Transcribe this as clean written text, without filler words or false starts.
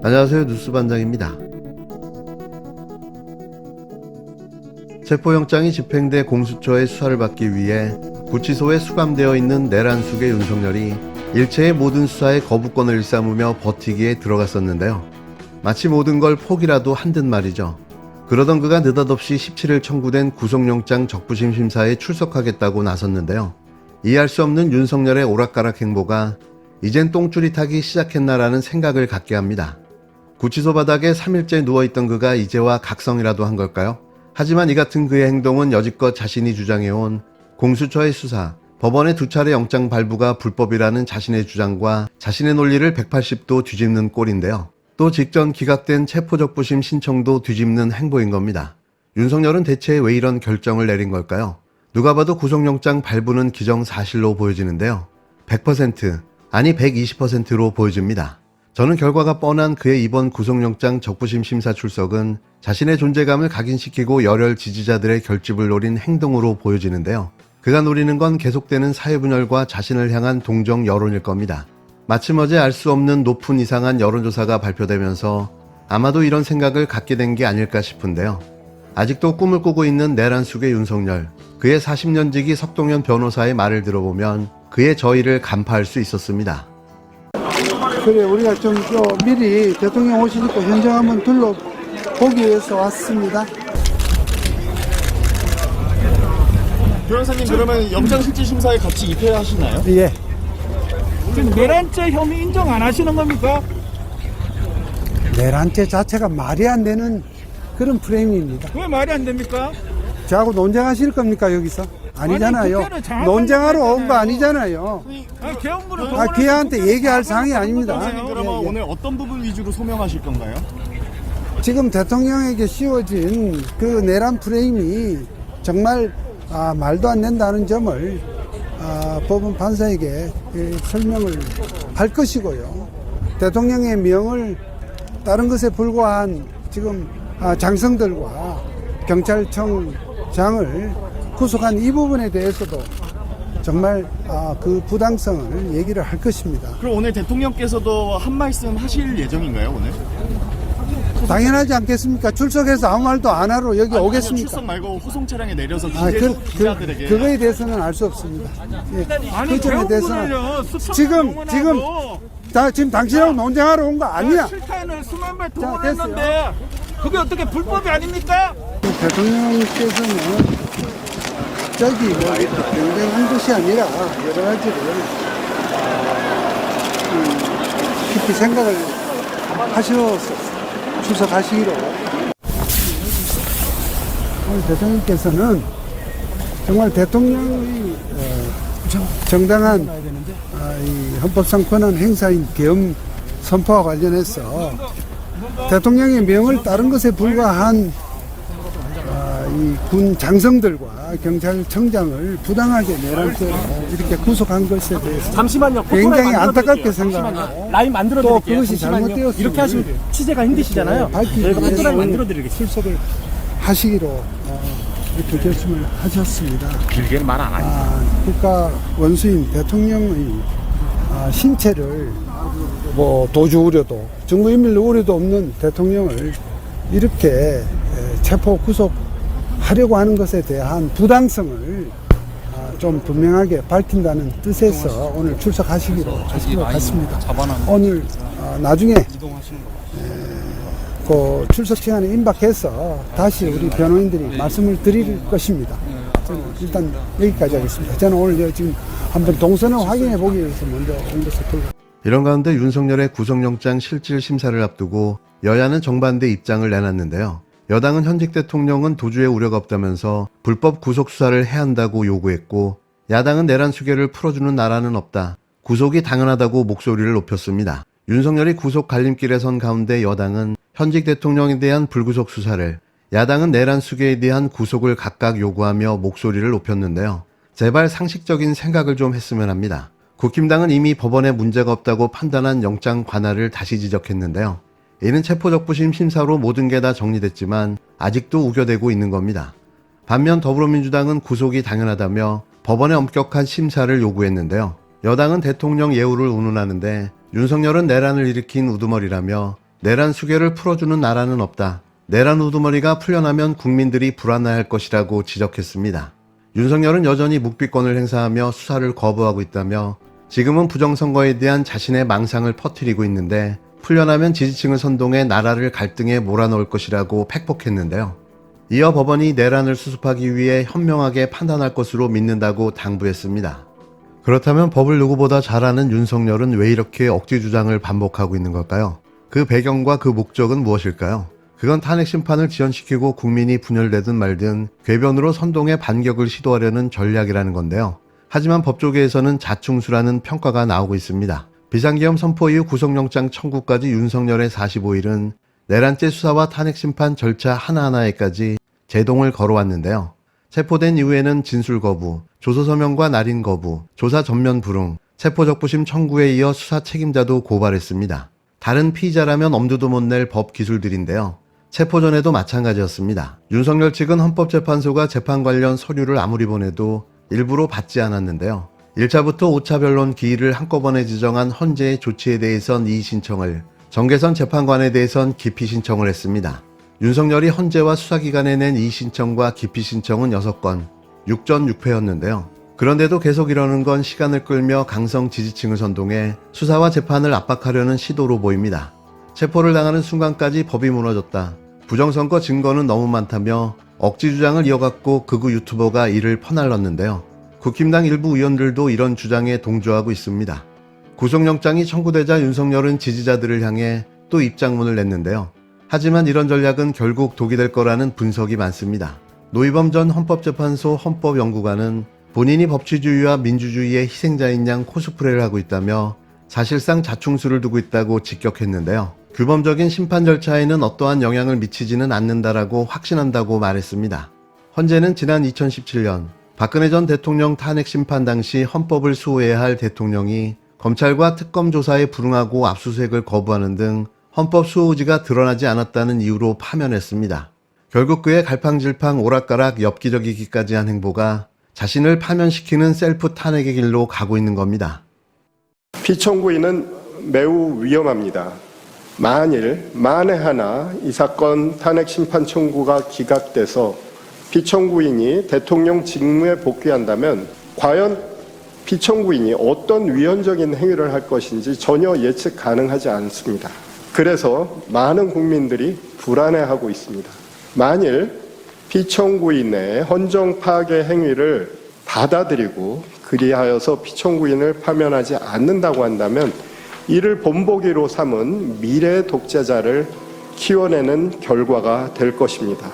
안녕하세요. 뉴스반장입니다. 체포영장이 집행돼 공수처의 수사를 받기 위해 구치소에 수감되어 있는 내란숙의 윤석열이 일체의 모든 수사에 거부권을 일삼으며 버티기에 들어갔었는데요. 마치 모든 걸 포기라도 한 듯 말이죠. 그러던 그가 느닷없이 17일 청구된 구속영장 적부심 심사에 출석하겠다고 나섰는데요. 이해할 수 없는 윤석열의 오락가락 행보가 이젠 똥줄이 타기 시작했나라는 생각을 갖게 합니다. 구치소 바닥에 3일째 누워있던 그가 이제와 각성이라도 한 걸까요? 하지만 이 같은 그의 행동은 여지껏 자신이 주장해온 공수처의 수사, 법원의 2차례 영장 발부가 불법이라는 자신의 주장과 자신의 논리를 180도 뒤집는 꼴인데요. 또 직전 기각된 체포적부심 신청도 뒤집는 행보인 겁니다. 윤석열은 대체 왜 이런 결정을 내린 걸까요? 누가 봐도 구속영장 발부는 기정사실로 보여지는데요. 100% 아니 120%로 보여집니다. 저는 결과가 뻔한 그의 이번 구속영장 적부심 심사 출석은 자신의 존재감을 각인시키고 열혈 지지자들의 결집을 노린 행동으로 보여지는데요. 그가 노리는 건 계속되는 사회분열과 자신을 향한 동정 여론일 겁니다. 마침 어제 알 수 없는 높은 이상한 여론조사가 발표되면서 아마도 이런 생각을 갖게 된 게 아닐까 싶은데요. 아직도 꿈을 꾸고 있는 내란숙의 윤석열, 그의 40년지기 석동현 변호사의 말을 들어보면 그의 저의를 간파할 수 있었습니다. 그래, 우리가 좀 미리 대통령 오시니까 현장 한번 둘러보기 위해서 왔습니다. 변호사님, 그러면 영장실질심사에 같이 입회하시나요? 예. 지금 내란죄 혐의 인정 안 하시는 겁니까? 내란죄 자체가 말이 안 되는 그런 프레임입니다. 왜 말이 안 됩니까? 저하고 논쟁하실 겁니까, 여기서? 아니잖아요. 국회는 장악하는 논쟁하러 온 거 거잖아요. 아니잖아요. 아니, 개헌부를 걔한테 얘기할 사항이 아닙니다. 변호사님, 그러면 예. 오늘 어떤 부분 위주로 소명하실 건가요? 지금 대통령에게 씌워진 그 내란 프레임이 정말 말도 안 된다는 점을 법원 판사에게 설명을 할 것이고요. 대통령의 명을 다른 것에 불과한 지금 장성들과 경찰청장을 구속한 이 부분에 대해서도 정말 그 부당성을 얘기를 할 것입니다. 그럼 오늘 대통령께서도 한 말씀 하실 예정인가요, 오늘? 당연하지 않겠습니까? 출석해서 아무 말도 안 하러 여기 오겠습니까? 출석 말고 후송 차량에 내려서 기자들에게 그거에 대해서는 알 수 없습니다. 예. 아니, 그 점에 대해서는 지금 지금 당신하고 논쟁하러 온 거 아니야. 실탄을 수만 발 됐어요. 동원했는데 그게 어떻게 불법이 아닙니까? 대통령께서는 저기 경쟁한 것이 아니라 여러 가지를 깊이 생각을 하셔서 출석하시기로. 오늘 대통령께서는 정말 대통령의 정당한 이 헌법상 권한 행사인 계엄 선포와 관련해서 대통령의 명을 따른 것에 불과한 이 군 장성들과 경찰청장을 부당하게 내란죄로 이렇게 구속한 것에 대해서 잠시만요. 굉장히 안타깝게 생각하고 라인 만들어 또 드릴게요. 그것이 잘못되었으면 이렇게 하시면 취재가 힘드시잖아요. 밝히기 저희가 위해서 라인 만들어 드리겠습니다. 출석을 하시기로 이렇게 결심을 하셨습니다. 길게는 말 안 하죠. 국가 원수인 대통령의 신체를 뭐 도주 우려도 증거인멸 우려도 없는 대통령을 이렇게 체포 구속하려고 하는 것에 대한 부당성을 좀 분명하게 밝힌다는 뜻에서 오늘 출석하시기로 하신 것 같습니다. 오늘 나중에 그 출석 시간에 임박해서 다시 우리 변호인들이 말씀을 드릴 것입니다. 저는 일단 여기까지 하겠습니다. 저는 오늘 지금 한번 동선을 확인해 보기 위해서 먼저 온 것을 들고. 이런 가운데 윤석열의 구속영장 실질 심사를 앞두고 여야는 정반대 입장을 내놨는데요. 여당은 현직 대통령은 도주의 우려가 없다면서 불법 구속 수사를 해야 한다고 요구했고, 야당은 내란 수계를 풀어주는 나라는 없다, 구속이 당연하다고 목소리를 높였습니다. 윤석열이 구속 갈림길에 선 가운데 여당은 현직 대통령에 대한 불구속 수사를, 야당은 내란 수계에 대한 구속을 각각 요구하며 목소리를 높였는데요. 제발 상식적인 생각을 좀 했으면 합니다. 국힘당은 이미 법원에 문제가 없다고 판단한 영장 관할을 다시 지적했는데요. 이는 체포적부심 심사로 모든 게 다 정리됐지만 아직도 우겨대고 있는 겁니다. 반면 더불어민주당은 구속이 당연하다며 법원의 엄격한 심사를 요구했는데요. 여당은 대통령 예우를 운운하는데 윤석열은 내란을 일으킨 우두머리라며 내란 수계를 풀어주는 나라는 없다. 내란 우두머리가 풀려나면 국민들이 불안해할 것이라고 지적했습니다. 윤석열은 여전히 묵비권을 행사하며 수사를 거부하고 있다며 지금은 부정선거에 대한 자신의 망상을 퍼뜨리고 있는데 풀려나면 지지층을 선동해 나라를 갈등에 몰아넣을 것이라고 팩폭했는데요. 이어 법원이 내란을 수습하기 위해 현명하게 판단할 것으로 믿는다고 당부했습니다. 그렇다면 법을 누구보다 잘 아는 윤석열은 왜 이렇게 억지 주장을 반복하고 있는 걸까요? 그 배경과 그 목적은 무엇일까요? 그건 탄핵 심판을 지연시키고 국민이 분열되든 말든 궤변으로 선동해 반격을 시도하려는 전략이라는 건데요. 하지만 법조계에서는 자충수라는 평가가 나오고 있습니다. 비상계엄 선포 이후 구속영장 청구까지 윤석열의 45일은 내란죄 수사와 탄핵 심판 절차 하나하나에까지 제동을 걸어왔는데요. 체포된 이후에는 진술 거부, 조서 서명과 날인 거부, 조사 전면 불응, 체포적부심 청구에 이어 수사 책임자도 고발했습니다. 다른 피의자라면 엄두도 못 낼 법 기술들인데요. 체포 전에도 마찬가지였습니다. 윤석열 측은 헌법재판소가 재판 관련 서류를 아무리 보내도 일부러 받지 않았는데요. 1차부터 5차 변론 기일을 한꺼번에 지정한 헌재의 조치에 대해선 이의 신청을, 정계선 재판관에 대해선 기피 신청을 했습니다. 윤석열이 헌재와 수사기관에 낸 이의 신청과 기피 신청은 6건, 6전 6패였는데요. 그런데도 계속 이러는 건 시간을 끌며 강성 지지층을 선동해 수사와 재판을 압박하려는 시도로 보입니다. 체포를 당하는 순간까지 법이 무너졌다. 부정선거 증거는 너무 많다며 억지 주장을 이어갔고 극우 유튜버가 이를 퍼날렀는데요. 국힘당 일부 의원들도 이런 주장에 동조하고 있습니다. 구속영장이 청구되자 윤석열은 지지자들을 향해 또 입장문을 냈는데요. 하지만 이런 전략은 결국 독이 될 거라는 분석이 많습니다. 노희범 전 헌법재판소 헌법연구관은 본인이 법치주의와 민주주의의 희생자인 양 코스프레를 하고 있다며 사실상 자충수를 두고 있다고 직격했는데요. 규범적인 심판 절차에는 어떠한 영향을 미치지는 않는다라고 확신한다고 말했습니다. 헌재는 지난 2017년 박근혜 전 대통령 탄핵 심판 당시 헌법을 수호해야 할 대통령이 검찰과 특검 조사에 불응하고 압수수색을 거부하는 등 헌법 수호 의지가 드러나지 않았다는 이유로 파면했습니다. 결국 그의 갈팡질팡 오락가락 엽기적이기까지 한 행보가 자신을 파면시키는 셀프 탄핵의 길로 가고 있는 겁니다. 피청구인은 매우 위험합니다. 만에 하나 이 사건 탄핵 심판 청구가 기각돼서 피청구인이 대통령 직무에 복귀한다면 과연 피청구인이 어떤 위헌적인 행위를 할 것인지 전혀 예측 가능하지 않습니다. 그래서 많은 국민들이 불안해하고 있습니다. 만일 피청구인의 헌정 파괴 행위를 받아들이고 그리하여서 피청구인을 파면하지 않는다고 한다면 이를 본보기로 삼은 미래 독재자를 키워내는 결과가 될 것입니다.